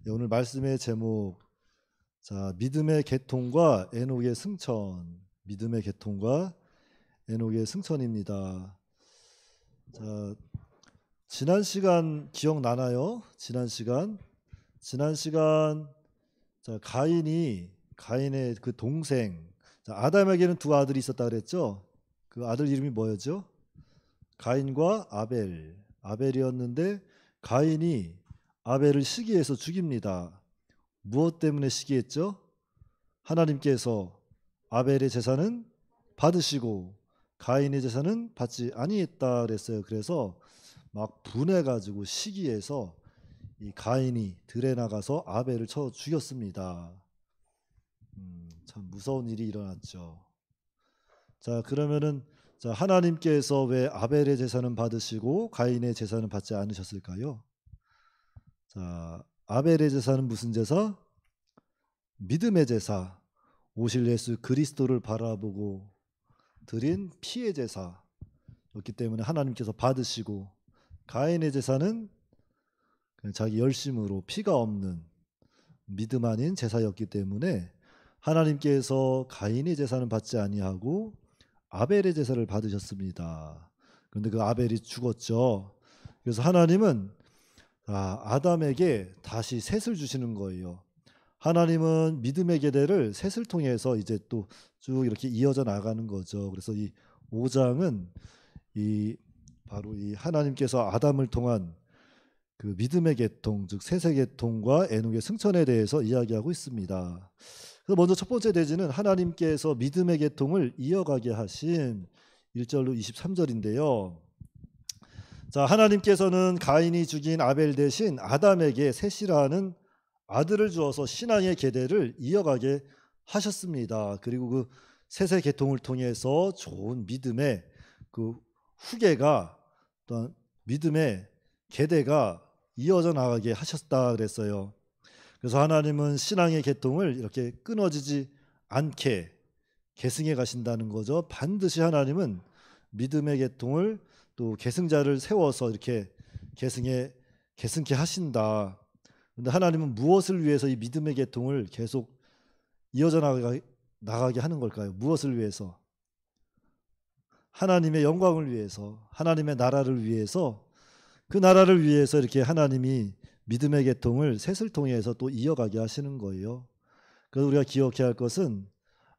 네, 오늘 말씀의 제목, 자, 믿음의 계통과 에녹의 승천. 믿음의 계통과 에녹의 승천입니다. 자, 지난 시간 기억나나요? 지난 시간 자, 가인의 그 동생, 자, 아담에게는 두 아들이 있었다 그랬죠? 그 아들 이름이 뭐였죠? 가인과 아벨이었는데 가인이 아벨을 시기해서 죽입니다. 무엇 때문에 시기했죠? 하나님께서 아벨의 제사는 받으시고 가인의 제사는 받지 아니했다 그랬어요. 그래서 막 분해가지고 시기해서 이 가인이 들에 나가서 아벨을 쳐 죽였습니다. 참 무서운 일이 일어났죠. 자, 그러면은 자, 하나님께서 왜 아벨의 제사는 받으시고 가인의 제사는 받지 않으셨을까요? 자, 아벨의 제사는 무슨 제사? 믿음의 제사. 오실 예수 그리스도를 바라보고 드린 피의 제사였기 때문에 하나님께서 받으시고, 가인의 제사는 그냥 자기 열심으로 피가 없는 믿음 아닌 제사였기 때문에 하나님께서 가인의 제사는 받지 아니하고 아벨의 제사를 받으셨습니다. 그런데 그 아벨이 죽었죠. 그래서 하나님은 아담에게 다시 셋을 주시는 거예요. 하나님은 믿음의 계대를 셋을 통해서 이제 또 쭉 이렇게 이어져 나가는 거죠. 그래서 이 5장은 바로 이 하나님께서 아담을 통한 그 믿음의 계통, 즉 셋의 계통과 에녹의 승천에 대해서 이야기하고 있습니다. 그래서 먼저 첫 번째 대지는 하나님께서 믿음의 계통을 이어가게 하신 1절로 23절인데요. 자, 하나님께서는 가인이 죽인 아벨 대신 아담에게 셋이라는 아들을 주어서 신앙의 계대를 이어가게 하셨습니다. 그리고 그 셋의 계통을 통해서 좋은 믿음의 그 후계가, 또한 믿음의 계대가 이어져 나가게 하셨다 그랬어요. 그래서 하나님은 신앙의 계통을 이렇게 끊어지지 않게 계승해 가신다는 거죠. 반드시 하나님은 믿음의 계통을 또 계승자를 세워서 이렇게 계승케 하신다. 그런데 하나님은 무엇을 위해서 이 믿음의 계통을 계속 이어져 나가게 하는 걸까요? 무엇을 위해서? 하나님의 영광을 위해서, 하나님의 나라를 위해서, 그 나라를 위해서 이렇게 하나님이 믿음의 계통을 셋을 통해서 또 이어가게 하시는 거예요. 그래서 우리가 기억해야 할 것은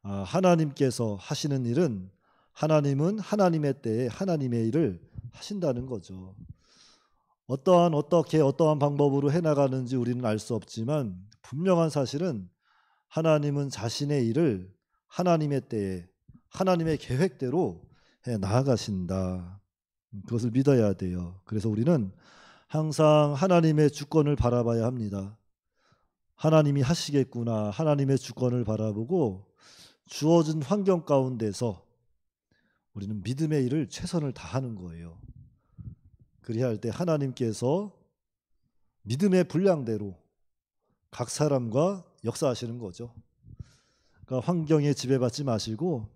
하나님께서 하시는 일은, 하나님은 하나님의 때에 하나님의 일을 하신다는 거죠. 어떠한 방법으로 해나가는지 우리는 알 수 없지만 분명한 사실은 하나님은 자신의 일을 하나님의 때에 하나님의 계획대로 해 나아가신다. 그것을 믿어야 돼요. 그래서 우리는 항상 하나님의 주권을 바라봐야 합니다. 하나님이 하시겠구나, 하나님의 주권을 바라보고 주어진 환경 가운데서 우리는 믿음의 일을 최선을 다하는 거예요. 그래야 할 때 하나님께서 믿음의 분량대로 각 사람과 역사하시는 거죠. 그러니까 환경에 지배받지 마시고,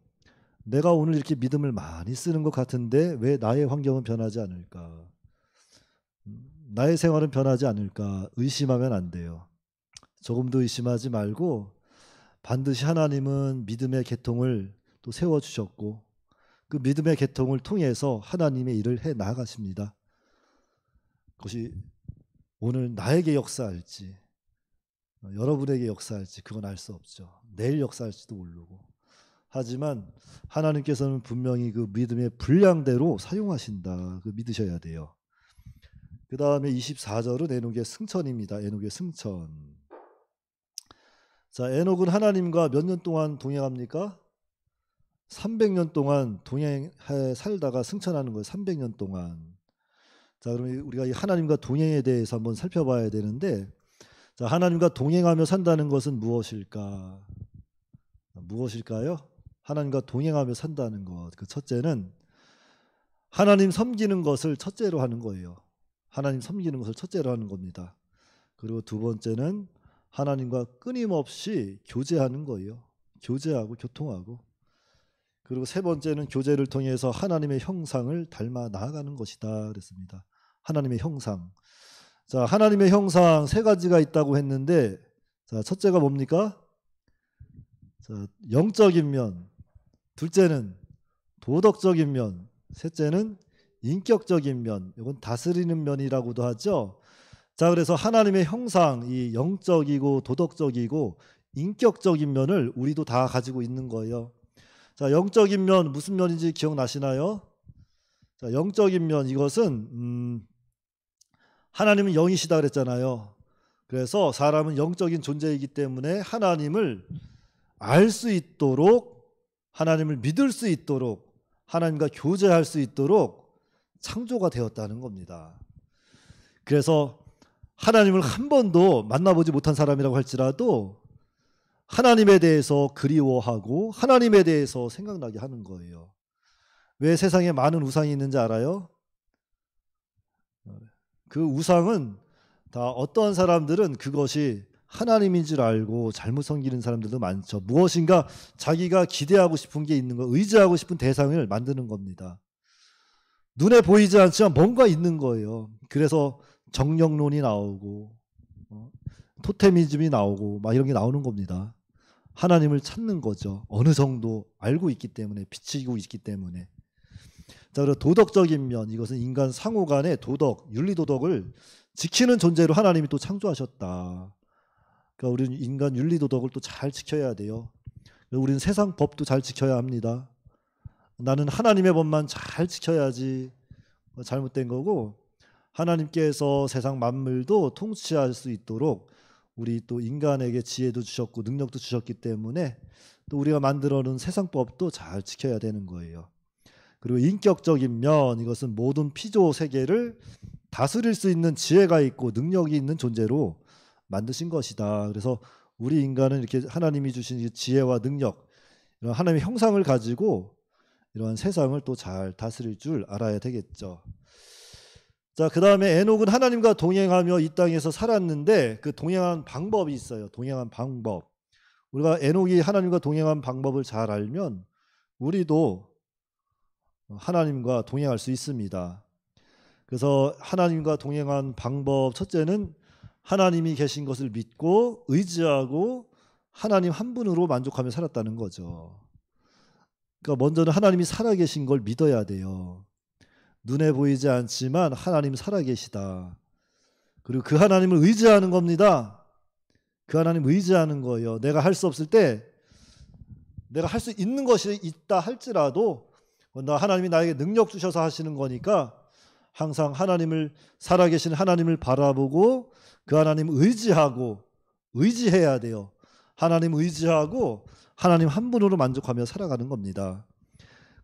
내가 오늘 이렇게 믿음을 많이 쓰는 것 같은데 왜 나의 환경은 변하지 않을까? 나의 생활은 변하지 않을까? 의심하면 안 돼요. 조금도 의심하지 말고 반드시 하나님은 믿음의 계통을 또 세워주셨고 그 믿음의 계통을 통해서 하나님의 일을 해 나가십니다. 그것이 오늘 나에게 역사할지 여러분에게 역사할지 그건 알 수 없죠. 내일 역사할지도 모르고. 하지만 하나님께서는 분명히 그 믿음의 분량대로 사용하신다. 그 믿으셔야 돼요. 그 다음에 24절은 에녹의 승천입니다. 에녹의 승천. 자, 에녹은 하나님과 몇 년 동안 동행합니까? 300년 동안 동행해 살다가 승천하는 거예요. 300년 동안. 자, 그럼 우리가 이 하나님과 동행에 대해서 한번 살펴봐야 되는데, 자, 하나님과 동행하며 산다는 것은 무엇일까? 무엇일까요? 하나님과 동행하며 산다는 것. 그 첫째는 하나님 섬기는 것을 첫째로 하는 거예요. 하나님 섬기는 것을 첫째로 하는 겁니다. 그리고 두 번째는 하나님과 끊임없이 교제하는 거예요. 교제하고 교통하고. 그리고 세 번째는 교제를 통해서 하나님의 형상을 닮아 나아가는 것이다 그랬습니다. 하나님의 형상. 자, 하나님의 형상 세 가지가 있다고 했는데, 자, 첫째가 뭡니까? 자, 영적인 면, 둘째는 도덕적인 면, 셋째는 인격적인 면, 이건 다스리는 면이라고도 하죠. 자, 그래서 하나님의 형상, 이 영적이고 도덕적이고 인격적인 면을 우리도 다 가지고 있는 거예요. 자, 영적인 면 무슨 면인지 기억나시나요? 자, 영적인 면, 이것은 하나님은 영이시다 그랬잖아요. 그래서 사람은 영적인 존재이기 때문에 하나님을 알 수 있도록, 하나님을 믿을 수 있도록, 하나님과 교제할 수 있도록 창조가 되었다는 겁니다. 그래서 하나님을 한 번도 만나보지 못한 사람이라고 할지라도 하나님에 대해서 그리워하고 하나님에 대해서 생각나게 하는 거예요. 왜 세상에 많은 우상이 있는지 알아요? 그 우상은 다 어떤 사람들은 그것이 하나님인 줄 알고 잘못 섬기는 사람들도 많죠. 무엇인가 자기가 기대하고 싶은 게 있는 거, 의지하고 싶은 대상을 만드는 겁니다. 눈에 보이지 않지만 뭔가 있는 거예요. 그래서 정령론이 나오고 토테미즘이 나오고 막 이런 게 나오는 겁니다. 하나님을 찾는 거죠. 어느 정도 알고 있기 때문에, 비치고 있기 때문에. 자, 그리고 도덕적인 면, 이것은 인간 상호 간의 도덕, 윤리도덕을 지키는 존재로 하나님이 또 창조하셨다. 그러니까 우리는 인간 윤리도덕을 또 잘 지켜야 돼요. 우리는 세상 법도 잘 지켜야 합니다. 나는 하나님의 법만 잘 지켜야지 잘못된 거고, 하나님께서 세상 만물도 통치할 수 있도록 우리 또 인간에게 지혜도 주셨고 능력도 주셨기 때문에 또 우리가 만들어 놓은 세상법도 잘 지켜야 되는 거예요. 그리고 인격적인 면, 이것은 모든 피조 세계를 다스릴 수 있는 지혜가 있고 능력이 있는 존재로 만드신 것이다. 그래서 우리 인간은 이렇게 하나님이 주신 지혜와 능력, 이런 하나님의 형상을 가지고 이러한 세상을 또 잘 다스릴 줄 알아야 되겠죠. 자, 그 다음에 에녹은 하나님과 동행하며 이 땅에서 살았는데 그 동행한 방법이 있어요. 동행한 방법. 우리가 에녹이 하나님과 동행한 방법을 잘 알면 우리도 하나님과 동행할 수 있습니다. 그래서 하나님과 동행한 방법, 첫째는 하나님이 계신 것을 믿고 의지하고 하나님 한 분으로 만족하며 살았다는 거죠. 그러니까 먼저는 하나님이 살아계신 걸 믿어야 돼요. 눈에 보이지 않지만 하나님 살아계시다. 그리고 그 하나님을 의지하는 겁니다. 그 하나님 의지하는 거예요. 내가 할 수 없을 때, 내가 할 수 있는 것이 있다 할지라도 나 하나님이 나에게 능력 주셔서 하시는 거니까 항상 하나님을, 살아계신 하나님을 바라보고 그 하나님 의지하고, 의지해야 돼요. 하나님 의지하고 하나님 한 분으로 만족하며 살아가는 겁니다.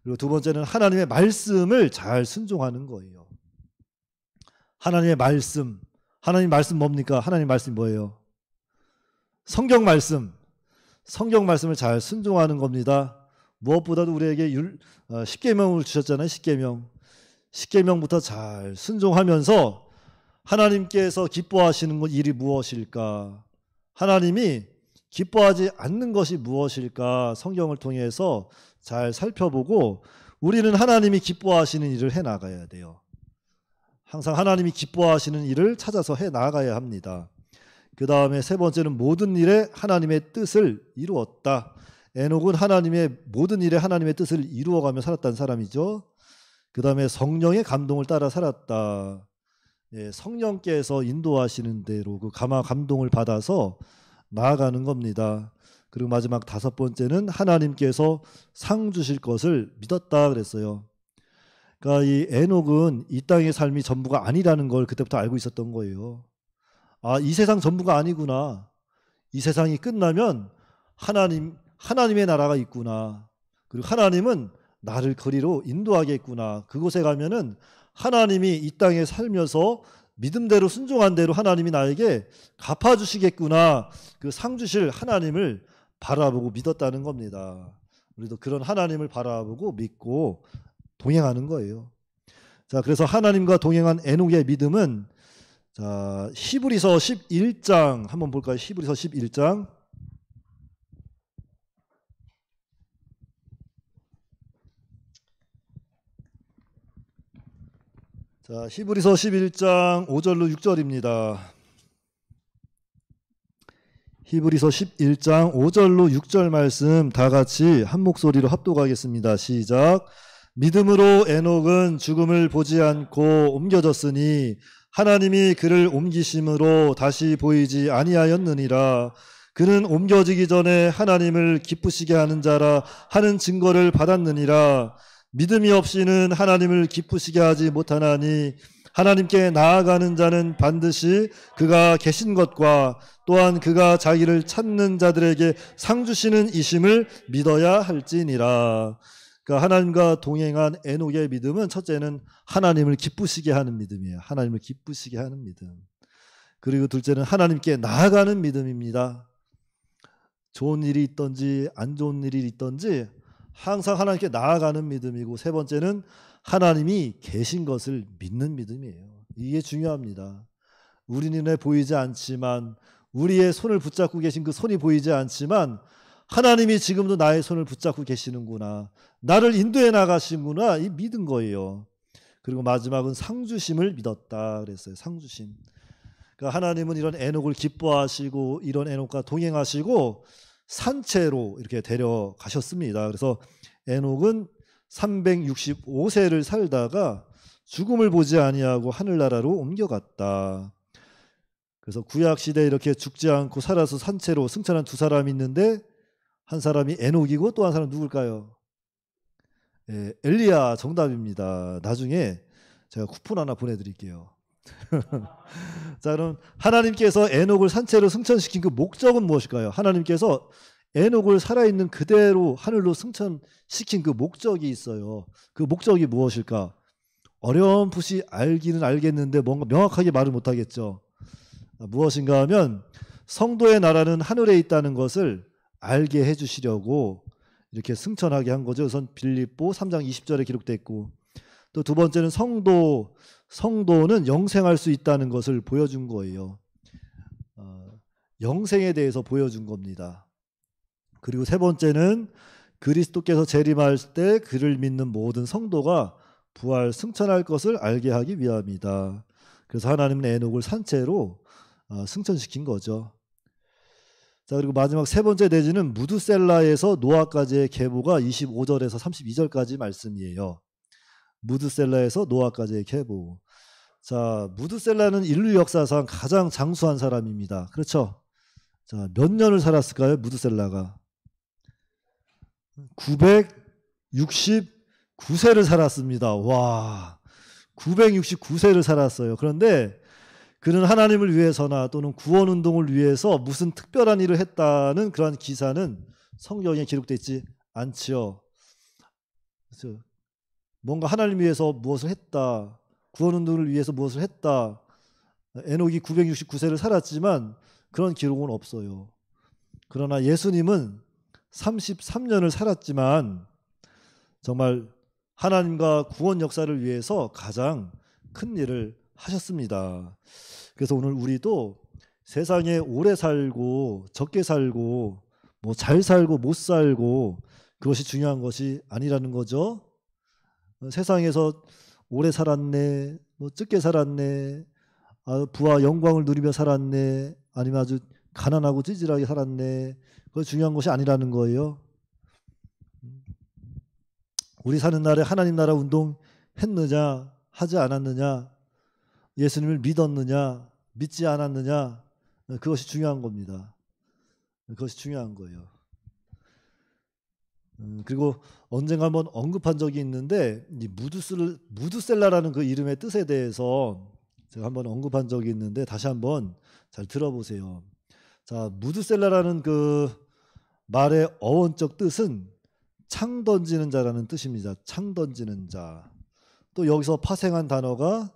그리고 두 번째는 하나님의 말씀을 잘 순종하는 거예요. 하나님의 말씀. 하나님 말씀 뭡니까? 하나님 말씀 뭐예요? 성경 말씀. 성경 말씀을 잘 순종하는 겁니다. 무엇보다도 우리에게 십계명을 주셨잖아요. 십계명. 십계명부터 잘 순종하면서 하나님께서 기뻐하시는 일이 무엇일까? 하나님이 기뻐하지 않는 것이 무엇일까? 성경을 통해서 잘 살펴보고 우리는 하나님이 기뻐하시는 일을 해 나가야 돼요. 항상 하나님이 기뻐하시는 일을 찾아서 해 나가야 합니다. 그 다음에 세 번째는 모든 일에 하나님의 뜻을 이루었다. 에녹은 하나님의 모든 일에 하나님의 뜻을 이루어가며 살았다는 사람이죠. 그 다음에 성령의 감동을 따라 살았다. 예, 성령께서 인도하시는 대로 그 감동을 받아서 나아가는 겁니다. 그리고 마지막 다섯 번째는 하나님께서 상 주실 것을 믿었다 그랬어요. 그러니까 이 에녹은 이 땅의 삶이 전부가 아니라는 걸 그때부터 알고 있었던 거예요. 아, 이 세상 전부가 아니구나. 이 세상이 끝나면 하나님의 나라가 있구나. 그리고 하나님은 나를 거리로 인도하겠구나. 그곳에 가면은 하나님이 이 땅에 살면서 믿음대로 순종한 대로 하나님이 나에게 갚아주시겠구나. 그 상 주실 하나님을 바라보고 믿었다는 겁니다. 우리도 그런 하나님을 바라보고 믿고 동행하는 거예요. 자, 그래서 하나님과 동행한 에녹의 믿음은, 자, 히브리서 11장 한번 볼까요? 히브리서 11장. 자, 히브리서 11장 5절로 6절입니다. 히브리서 11장 5절로 6절 말씀 다 같이 한 목소리로 합독하겠습니다. 시작. 믿음으로 에녹은 죽음을 보지 않고 옮겨졌으니 하나님이 그를 옮기심으로 다시 보이지 아니하였느니라. 그는 옮겨지기 전에 하나님을 기쁘시게 하는 자라 하는 증거를 받았느니라. 믿음이 없이는 하나님을 기쁘시게 하지 못하나니 하나님께 나아가는 자는 반드시 그가 계신 것과 또한 그가 자기를 찾는 자들에게 상 주시는 이심을 믿어야 할지니라. 그러니까 하나님과 동행한 에녹의 믿음은 첫째는 하나님을 기쁘시게 하는 믿음이에요. 하나님을 기쁘시게 하는 믿음. 그리고 둘째는 하나님께 나아가는 믿음입니다. 좋은 일이 있든지 안 좋은 일이 있든지 항상 하나님께 나아가는 믿음이고, 세 번째는 하나님이 계신 것을 믿는 믿음이에요. 이게 중요합니다. 우리 눈에 보이지 않지만, 우리의 손을 붙잡고 계신 그 손이 보이지 않지만 하나님이 지금도 나의 손을 붙잡고 계시는구나, 나를 인도해 나가시는구나, 이 믿은 거예요. 그리고 마지막은 상주심을 믿었다 그랬어요. 상주심. 그러니까 하나님은 이런 에녹을 기뻐하시고 이런 에녹과 동행하시고 산채로 이렇게 데려가셨습니다. 그래서 에녹은 365세를 살다가 죽음을 보지 아니하고 하늘나라로 옮겨갔다. 그래서 구약시대에 이렇게 죽지 않고 살아서 산채로 승천한 두 사람이 있는데, 한 사람이 에녹이고 또 한 사람은 누굴까요? 엘리야 정답입니다. 나중에 제가 쿠폰 하나 보내드릴게요. 자, 그럼 하나님께서 에녹을 산채로 승천시킨 그 목적은 무엇일까요? 하나님께서 에녹을 살아있는 그대로 하늘로 승천시킨 그 목적이 있어요. 그 목적이 무엇일까? 어렴풋이 알기는 알겠는데 뭔가 명확하게 말을 못하겠죠. 무엇인가 하면 성도의 나라는 하늘에 있다는 것을 알게 해주시려고 이렇게 승천하게 한 거죠. 우선 빌립보 3장 20절에 기록되어 있고, 또 두 번째는 성도는 영생할 수 있다는 것을 보여준 거예요. 영생에 대해서 보여준 겁니다. 그리고 세 번째는 그리스도께서 재림할 때 그를 믿는 모든 성도가 부활 승천할 것을 알게 하기 위함이다. 그래서 하나님은 에녹을 산채로 승천시킨 거죠. 자, 그리고 마지막 세 번째 내지는 무드셀라에서 노아까지의 계보가 25절에서 32절까지 말씀이에요. 무드셀라에서 노아까지의 계보. 자, 무드셀라는 인류 역사상 가장 장수한 사람입니다. 그렇죠? 자, 몇 년을 살았을까요? 무드셀라가 969세를 살았습니다. 와, 969세를 살았어요. 그런데 그는 하나님을 위해서나 또는 구원운동을 위해서 무슨 특별한 일을 했다는 그러한 기사는 성경에 기록되어 있지 않지요. 그래서 뭔가 하나님을 위해서 무엇을 했다, 구원운동을 위해서 무엇을 했다, 에녹이 969세를 살았지만 그런 기록은 없어요. 그러나 예수님은 33년을 살았지만 정말 하나님과 구원 역사를 위해서 가장 큰 일을 하셨습니다. 그래서 오늘 우리도 세상에 오래 살고 적게 살고 뭐 잘 살고 못 살고 그것이 중요한 것이 아니라는 거죠. 세상에서 오래 살았네, 뭐 적게 살았네, 부와 영광을 누리며 살았네, 아니면 아주 가난하고 찌질하게 살았네, 그거 중요한 것이 아니라는 거예요. 우리 사는 날에 하나님 나라 운동 했느냐 하지 않았느냐, 예수님을 믿었느냐 믿지 않았느냐, 그것이 중요한 겁니다. 그것이 중요한 거예요. 그리고 언젠가 한번 언급한 적이 있는데, 이 무드셀라라는 그 이름의 뜻에 대해서 제가 한번 언급한 적이 있는데 다시 한번 잘 들어보세요. 자, 무드셀라라는 그 말의 어원적 뜻은 창 던지는 자라는 뜻입니다. 창 던지는 자. 또 여기서 파생한 단어가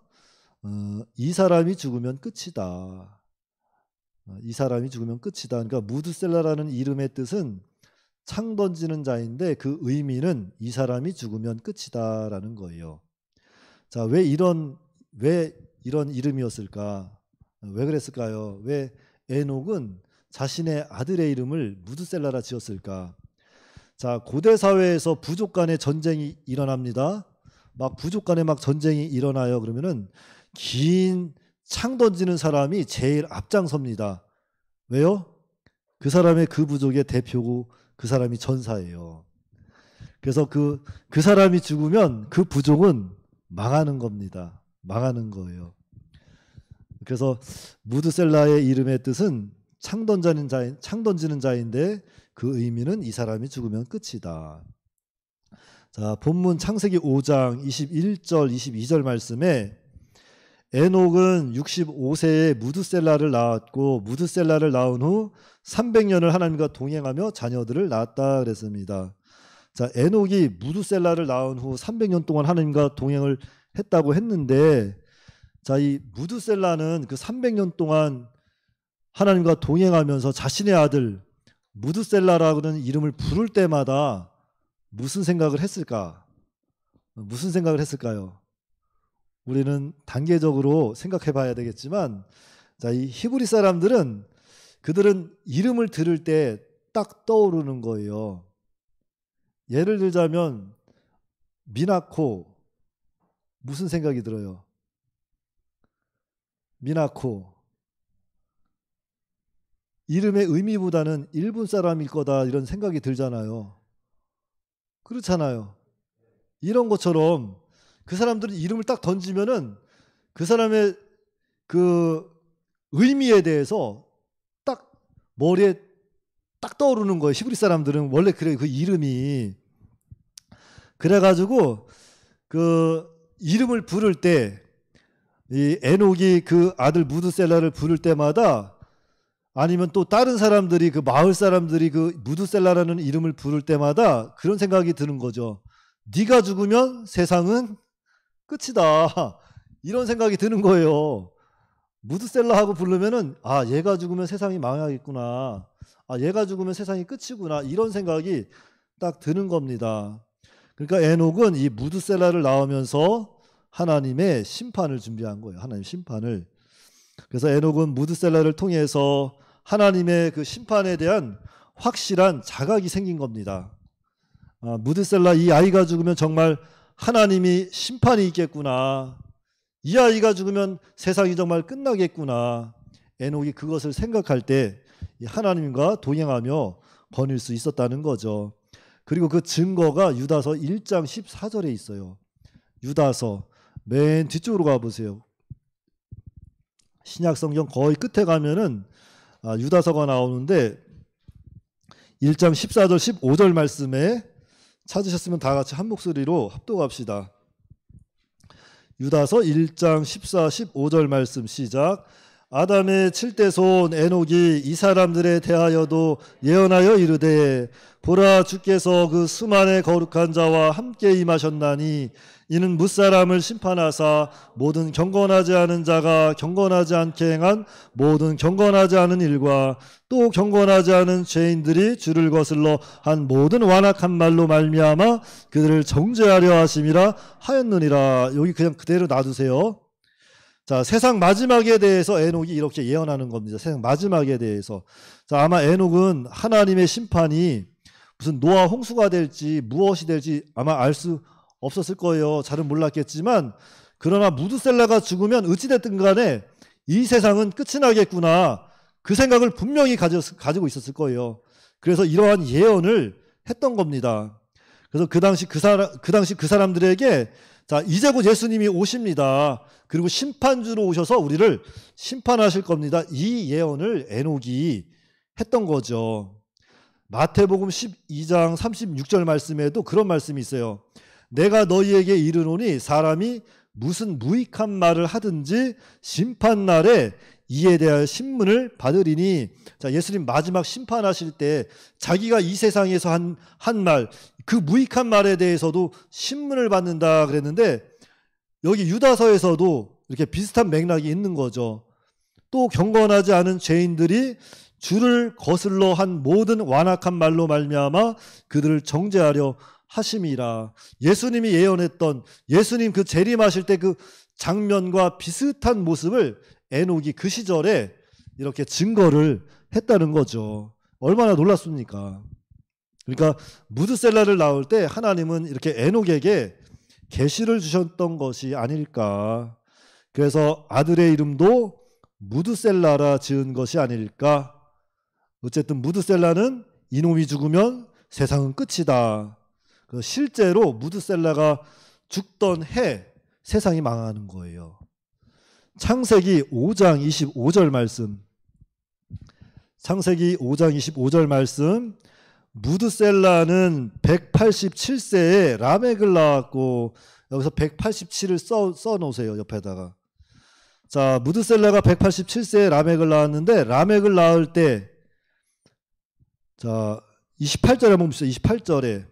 이 사람이 죽으면 끝이다. 이 사람이 죽으면 끝이다. 그러니까 무드셀라라는 이름의 뜻은 창 던지는 자인데 그 의미는 이 사람이 죽으면 끝이다라는 거예요. 자, 왜 이런 이름이었을까? 왜 그랬을까요? 왜 에녹은 자신의 아들의 이름을 무드셀라라 지었을까? 자, 고대 사회에서 부족 간의 전쟁이 일어납니다. 막 부족 간에 막 전쟁이 일어나요. 그러면은 긴 창 던지는 사람이 제일 앞장섭니다. 왜요? 그 사람의 그 부족의 대표고 그 사람이 전사예요. 그래서 그 사람이 죽으면 그 부족은 망하는 겁니다. 망하는 거예요. 그래서 무드셀라의 이름의 뜻은 창 던지는 자인데 그 의미는 이 사람이 죽으면 끝이다. 자, 본문 창세기 5장 21절 22절 말씀에 에녹은 65세에 무드셀라를 낳았고 무드셀라를 낳은 후 300년을 하나님과 동행하며 자녀들을 낳았다 그랬습니다. 자, 에녹이 무드셀라를 낳은 후 300년 동안 하나님과 동행을 했다고 했는데, 자, 이 무드셀라는 그 300년 동안 하나님과 동행하면서 자신의 아들 무드셀라라는 이름을 부를 때마다 무슨 생각을 했을까? 무슨 생각을 했을까요? 우리는 단계적으로 생각해 봐야 되겠지만, 자, 이 히브리 사람들은 그들은 이름을 들을 때 딱 떠오르는 거예요. 예를 들자면 미나코, 무슨 생각이 들어요? 미나코, 이름의 의미보다는 일본 사람일 거다 이런 생각이 들잖아요. 그렇잖아요. 이런 것처럼 그 사람들은 이름을 딱 던지면은 그 사람의 그 의미에 대해서 딱 머리에 딱 떠오르는 거예요. 히브리 사람들은 원래 그래, 그 이름이. 그래가지고 그 이름을 부를 때 이 에녹이 그 아들 무드셀라를 부를 때마다, 아니면 또 다른 사람들이 그 마을 사람들이 그 무드셀라라는 이름을 부를 때마다 그런 생각이 드는 거죠. 네가 죽으면 세상은 끝이다. 이런 생각이 드는 거예요. 무드셀라하고 부르면은 아, 얘가 죽으면 세상이 망하겠구나. 아, 얘가 죽으면 세상이 끝이구나. 이런 생각이 딱 드는 겁니다. 그러니까 에녹은 이 무드셀라를 낳으면서 하나님의 심판을 준비한 거예요. 하나님 심판을. 그래서 에녹은 무드셀라를 통해서 하나님의 그 심판에 대한 확실한 자각이 생긴 겁니다. 아, 무드셀라 이 아이가 죽으면 정말 하나님이 심판이 있겠구나. 이 아이가 죽으면 세상이 정말 끝나겠구나. 에녹이 그것을 생각할 때 하나님과 동행하며 거닐 수 있었다는 거죠. 그리고 그 증거가 유다서 1장 14절에 있어요. 유다서 맨 뒤쪽으로 가보세요. 신약성경 거의 끝에 가면은 유다서가 나오는데 1장 14절 15절 말씀에 찾으셨으면 다 같이 한 목소리로 합독합시다. 유다서 1장 14, 15절 말씀 시작. 아담의 7대 손 에녹이 이 사람들에 대하여도 예언하여 이르되 보라, 주께서 그 수만의 거룩한 자와 함께 임하셨나니 이는 무사람을 심판하사 모든 경건하지 않은 자가 경건하지 않게 행한 모든 경건하지 않은 일과 또 경건하지 않은 죄인들이 주를 거슬러 한 모든 완악한 말로 말미암아 그들을 정죄하려 하심이라 하였느니라. 여기 그냥 그대로 놔두세요. 자, 세상 마지막에 대해서 에녹이 이렇게 예언하는 겁니다. 세상 마지막에 대해서. 자, 아마 에녹은 하나님의 심판이 무슨 노아 홍수가 될지 무엇이 될지 아마 알 수 없었을 거예요. 잘은 몰랐겠지만, 그러나 무드셀라가 죽으면 어찌됐든 간에 이 세상은 끝이 나겠구나, 그 생각을 분명히 가지고 있었을 거예요. 그래서 이러한 예언을 했던 겁니다. 그래서 그 당시 그 사람들에게 자, 이제 곧 예수님이 오십니다. 그리고 심판주로 오셔서 우리를 심판하실 겁니다. 이 예언을 에녹이 했던 거죠. 마태복음 12장 36절 말씀에도 그런 말씀이 있어요. 내가 너희에게 이르노니 사람이 무슨 무익한 말을 하든지 심판날에 이에 대하여 신문을 받으리니. 자, 예수님 마지막 심판하실 때 자기가 이 세상에서 한 말, 그 무익한 말에 대해서도 신문을 받는다 그랬는데, 여기 유다서에서도 이렇게 비슷한 맥락이 있는 거죠. 또 경건하지 않은 죄인들이 주를 거슬러 한 모든 완악한 말로 말미암아 그들을 정죄하려 하심이라. 예수님이 예언했던 예수님 그 재림하실 때 그 장면과 비슷한 모습을 에녹이 그 시절에 이렇게 증거를 했다는 거죠. 얼마나 놀랐습니까? 그러니까 무드셀라를 낳을 때 하나님은 이렇게 에녹에게 계시를 주셨던 것이 아닐까. 그래서 아들의 이름도 무드셀라라 지은 것이 아닐까. 어쨌든 무드셀라는 이놈이 죽으면 세상은 끝이다. 실제로 무드셀라가 죽던 해 세상이 망하는 거예요. 창세기 5장 25절 말씀. 창세기 5장 25절 말씀. 무드셀라는 187세에 라멕을 낳았고, 여기서 187을 써 놓으세요, 옆에다가. 자, 무드셀라가 187세에 라멕을 낳았는데, 라멕을 낳을 때, 자, 28절에 한번 봅시다. 28절에.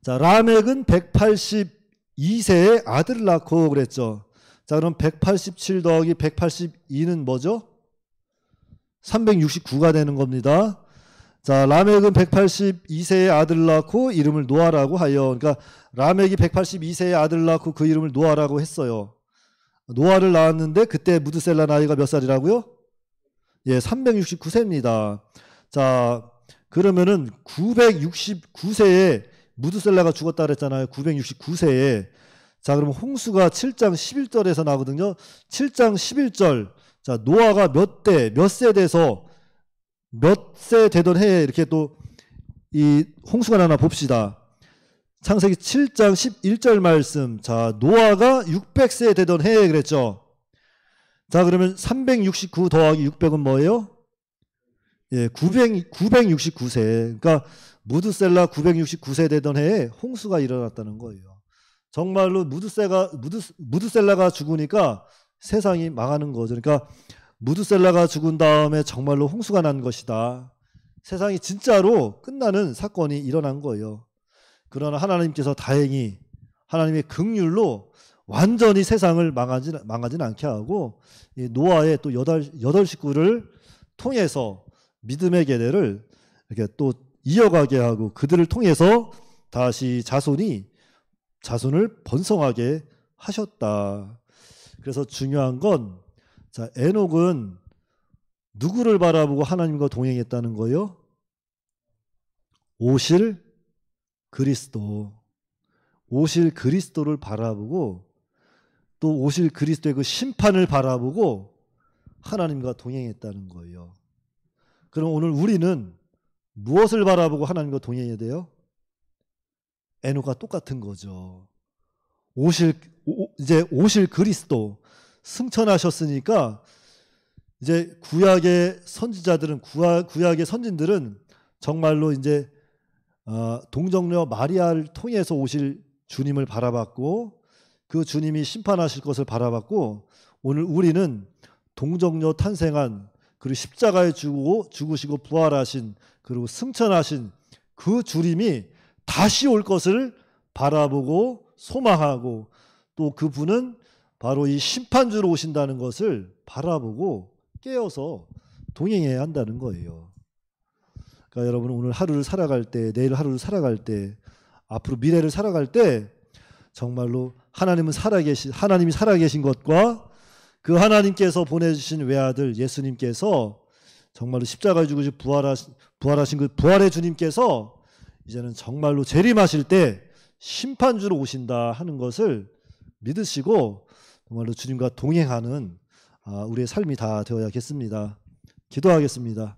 자, 라멕은 182세에 아들을 낳고 그랬죠. 자, 그럼 187 더하기 182는 뭐죠? 369가 되는 겁니다. 자, 라멕은 182세에 아들을 낳고 이름을 노아라고 하여, 그러니까 라멕이 182세에 아들을 낳고 그 이름을 노아라고 했어요. 노아를 낳았는데 그때 무드셀라 나이가 몇 살이라고요? 예, 369세입니다. 자, 그러면은 969세에 무드셀라가 죽었다 그랬잖아요. 969세에. 자, 그럼 홍수가 7장 11절에서 나거든요. 7장 11절. 자, 노아가 몇 세 돼서 몇 세 되던 해에 이렇게 또 이 홍수가 나나 봅시다. 창세기 7장 11절 말씀. 자, 노아가 600세 되던 해에 그랬죠. 자, 그러면 369 더하기 600은 뭐예요? 예, 969세. 그러니까 무드셀라 969세 되던 해에 홍수가 일어났다는 거예요. 정말로 무드셀라가 죽으니까 세상이 망하는 거죠. 그러니까 무드셀라가 죽은 다음에 정말로 홍수가 난 것이다. 세상이 진짜로 끝나는 사건이 일어난 거예요. 그러나 하나님께서 다행히 하나님의 긍휼로 완전히 세상을 망하진 않게 하고, 이 노아의 또 여덟 식구를 통해서 믿음의 계대를 이렇게 또 이어가게 하고, 그들을 통해서 다시 자손을 번성하게 하셨다. 그래서 중요한 건, 자, 에녹은 누구를 바라보고 하나님과 동행했다는 거예요? 오실 그리스도. 오실 그리스도를 바라보고, 또 오실 그리스도의 그 심판을 바라보고 하나님과 동행했다는 거예요. 그럼 오늘 우리는 무엇을 바라보고 하나님과 동행해야 돼요? 에녹과 똑같은 거죠. 이제 오실 그리스도 승천하셨으니까, 이제 구약의 선지자들은, 구약의 선진들은 정말로 이제 동정녀 마리아를 통해서 오실 주님을 바라봤고, 그 주님이 심판하실 것을 바라봤고, 오늘 우리는 동정녀 탄생한, 그리고 십자가에 죽으시고 부활하신, 그리고 승천하신 그 주님이 다시 올 것을 바라보고 소망하고, 또 그분은 바로 이 심판주로 오신다는 것을 바라보고 깨어서 동행해야 한다는 거예요. 그러니까 여러분, 오늘 하루를 살아갈 때, 내일 하루를 살아갈 때, 앞으로 미래를 살아갈 때 정말로 하나님이 살아계신 것과 그 하나님께서 보내주신 외아들 예수님께서 정말로 십자가에 죽으시고 부활하신 그 부활의 주님께서 이제는 정말로 재림하실 때 심판주로 오신다 하는 것을 믿으시고 정말로 주님과 동행하는 우리의 삶이 다 되어야겠습니다. 기도하겠습니다.